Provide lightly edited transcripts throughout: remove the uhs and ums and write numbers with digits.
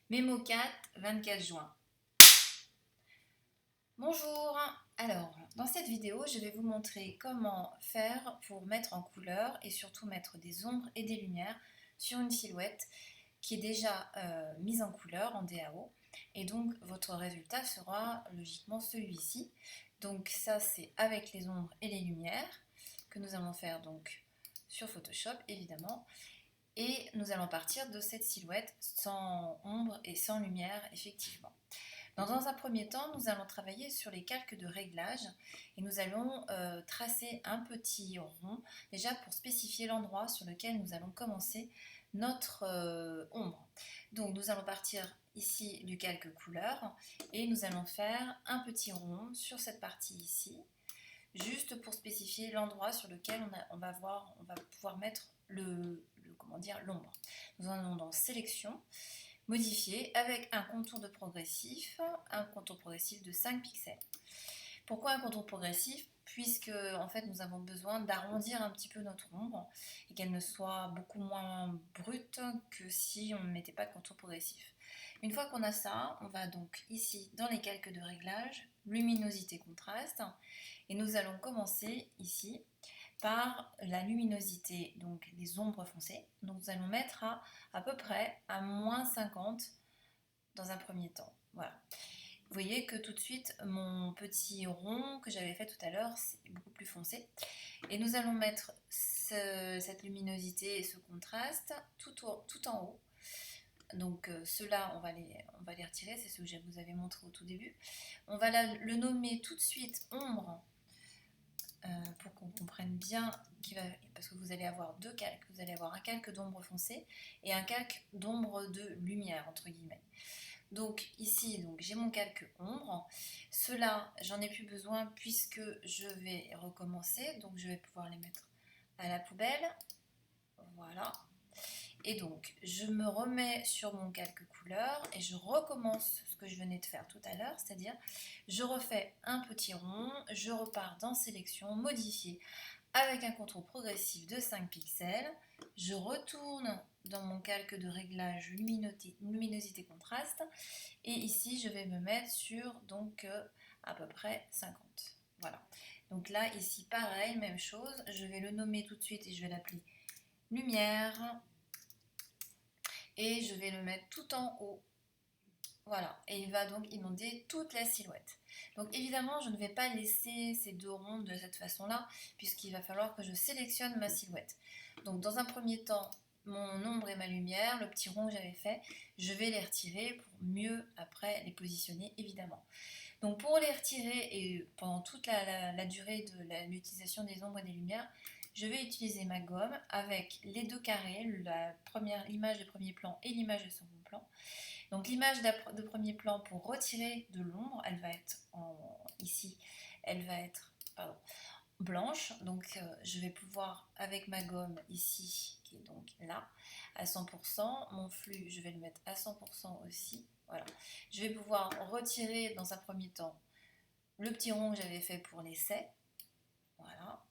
Mémo 4, 24 juin. Bonjour. Alors, dans cette vidéo, je vais vous montrer comment faire pour mettre en couleur et surtout mettre des ombres et des lumières sur une silhouette qui est déjà mise en couleur en DAO. Et donc, votre résultat sera logiquement celui-ci. Donc ça, c'est avec les ombres et les lumières que nous allons faire donc sur Photoshop, évidemment. Et nous allons partir de cette silhouette sans ombre et sans lumière, effectivement. Dans un premier temps, nous allons travailler sur les calques de réglage et nous allons tracer un petit rond, déjà pour spécifier l'endroit sur lequel nous allons commencer notre ombre. Donc nous allons partir ici du calque couleur et nous allons faire un petit rond sur cette partie ici, juste pour spécifier l'endroit sur lequel on va pouvoir mettre l'ombre. Nous allons dans sélection, modifier avec un contour progressif de 5 pixels. Pourquoi un contour progressif? Puisque en fait nous avons besoin d'arrondir un petit peu notre ombre et qu'elle ne soit beaucoup moins brute que si on ne mettait pas de contour progressif. Une fois qu'on a ça, on va donc ici dans les calques de réglage, luminosité contraste, et nous allons commencer ici par la luminosité donc des ombres foncées. Donc nous allons mettre à peu près à -50 dans un premier temps. Voilà. Vous voyez que tout de suite mon petit rond que j'avais fait tout à l'heure c'est beaucoup plus foncé. Et nous allons mettre cette luminosité et ce contraste tout en haut. Donc ceux-là, on va les retirer, c'est ce que je vous avais montré au tout début. On va le nommer tout de suite ombre, pour qu'on comprenne bien, parce que vous allez avoir deux calques. Vous allez avoir un calque d'ombre foncée et un calque d'ombre de lumière, entre guillemets. Donc ici, j'ai mon calque ombre. Ceux-là, j'en ai plus besoin puisque je vais recommencer. Donc je vais pouvoir les mettre à la poubelle. Voilà. Et donc, je me remets sur mon calque couleur et je recommence ce que je venais de faire tout à l'heure, c'est-à-dire je refais un petit rond, je repars dans sélection, modifier avec un contour progressif de 5 pixels, je retourne dans mon calque de réglage luminosité contraste et ici je vais me mettre sur donc à peu près 50. Voilà. Donc là, ici, pareil, même chose, je vais le nommer tout de suite et je vais l'appeler lumière. Et je vais le mettre tout en haut. Voilà, et il va donc inonder toute la silhouette. Donc évidemment, je ne vais pas laisser ces deux ronds de cette façon-là, puisqu'il va falloir que je sélectionne ma silhouette. Donc dans un premier temps, mon ombre et ma lumière, le petit rond que j'avais fait, je vais les retirer pour mieux après les positionner, évidemment. Donc pour les retirer et pendant toute la durée de l'utilisation des ombres et des lumières, je vais utiliser ma gomme avec les deux carrés, l'image de premier plan et l'image de second plan. Donc l'image de premier plan pour retirer de l'ombre, elle va être ici, elle va être blanche. Donc je vais pouvoir avec ma gomme ici, qui est donc là, à 100%, mon flux je vais le mettre à 100% aussi. Voilà. Je vais pouvoir retirer dans un premier temps le petit rond que j'avais fait pour l'essai. Voilà.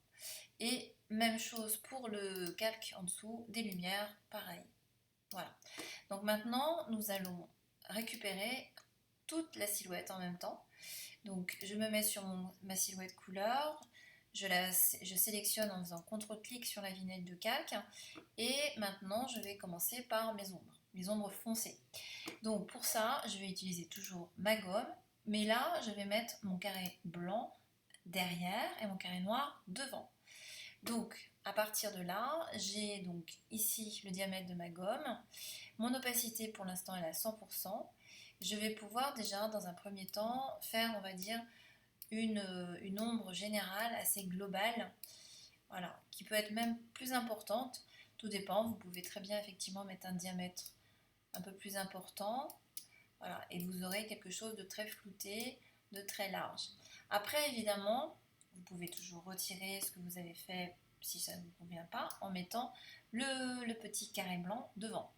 Et même chose pour le calque en dessous, des lumières, pareil. Voilà. Donc maintenant, nous allons récupérer toute la silhouette en même temps. Donc je me mets sur ma silhouette couleur, je sélectionne en faisant CTRL-clic sur la vignette de calque et maintenant je vais commencer par mes ombres foncées. Donc pour ça, je vais utiliser toujours ma gomme, mais là je vais mettre mon carré blanc derrière et mon carré noir devant. Donc à partir de là, j'ai donc ici le diamètre de ma gomme, mon opacité pour l'instant elle est à 100%. Je vais pouvoir déjà dans un premier temps faire, on va dire, une ombre générale assez globale, voilà, qui peut être même plus importante, tout dépend, vous pouvez très bien effectivement mettre un diamètre un peu plus important, voilà, et vous aurez quelque chose de très flouté, de très large. Après évidemment, vous pouvez toujours retirer ce que vous avez fait si ça ne vous convient pas, en mettant le petit carré blanc devant.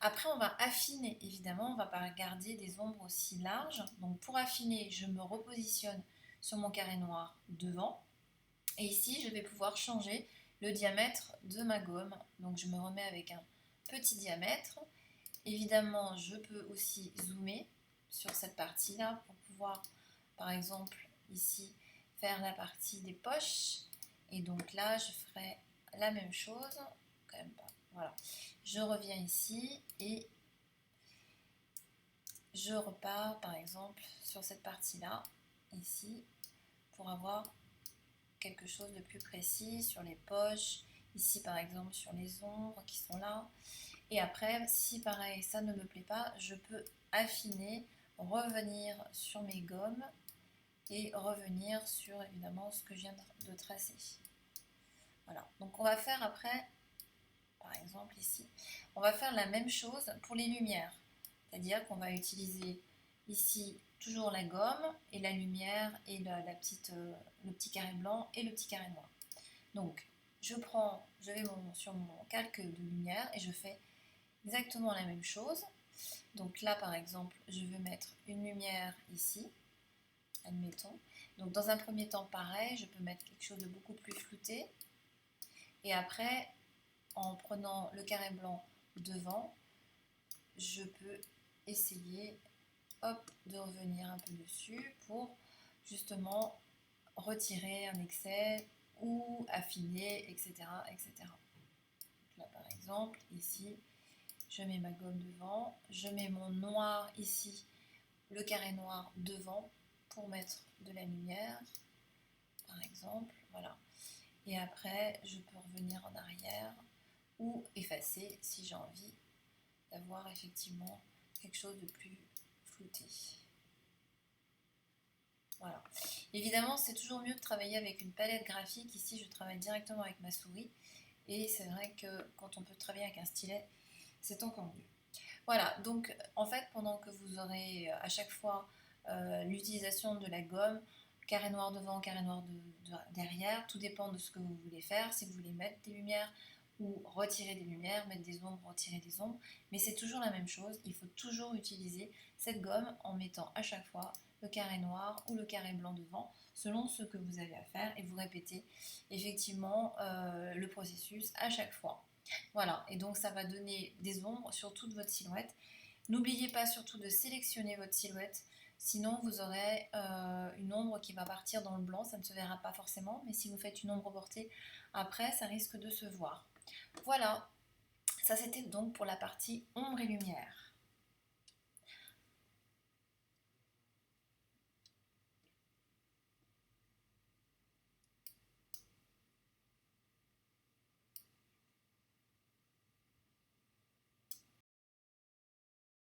Après, on va affiner, évidemment, on ne va pas garder des ombres aussi larges. Donc pour affiner, je me repositionne sur mon carré noir devant. Et ici, je vais pouvoir changer le diamètre de ma gomme. Donc je me remets avec un petit diamètre. Évidemment, je peux aussi zoomer sur cette partie-là pour pouvoir, par exemple, ici, faire la partie des poches. Et donc là, je ferai la même chose. Quand même pas. Voilà. Je reviens ici et je repars, par exemple, sur cette partie-là, ici, pour avoir quelque chose de plus précis sur les poches. Ici, par exemple, sur les ombres qui sont là. Et après, si pareil, ça ne me plaît pas, je peux affiner, revenir sur mes gommes et revenir sur évidemment ce que je viens de tracer. Voilà, donc on va faire après, par exemple ici, on va faire la même chose pour les lumières. C'est-à-dire qu'on va utiliser ici toujours la gomme et la lumière et le petit carré blanc et le petit carré noir. Donc je vais sur mon calque de lumière et je fais exactement la même chose. Donc là, par exemple, je veux mettre une lumière ici, admettons. Donc dans un premier temps, pareil, je peux mettre quelque chose de beaucoup plus flouté. Et après, en prenant le carré blanc devant, je peux essayer, hop, de revenir un peu dessus pour justement retirer un excès ou affiner, etc., etc. Donc là, par exemple, ici, je mets ma gomme devant, je mets mon noir ici, le carré noir devant pour mettre de la lumière, par exemple, voilà. Et après, je peux revenir en arrière ou effacer si j'ai envie d'avoir effectivement quelque chose de plus flouté. Voilà. Évidemment, c'est toujours mieux de travailler avec une palette graphique. Ici, je travaille directement avec ma souris. Et c'est vrai que quand on peut travailler avec un stylet, c'est encore mieux. Voilà, donc en fait, pendant que vous aurez à chaque fois l'utilisation de la gomme, carré noir devant, carré noir derrière, tout dépend de ce que vous voulez faire. Si vous voulez mettre des lumières ou retirer des lumières, mettre des ombres, retirer des ombres, mais c'est toujours la même chose. Il faut toujours utiliser cette gomme en mettant à chaque fois le carré noir ou le carré blanc devant, selon ce que vous avez à faire, et vous répétez effectivement le processus à chaque fois. Voilà, et donc ça va donner des ombres sur toute votre silhouette. N'oubliez pas surtout de sélectionner votre silhouette, sinon vous aurez une ombre qui va partir dans le blanc, ça ne se verra pas forcément, mais si vous faites une ombre portée, après ça risque de se voir. Voilà, ça c'était donc pour la partie ombre et lumière.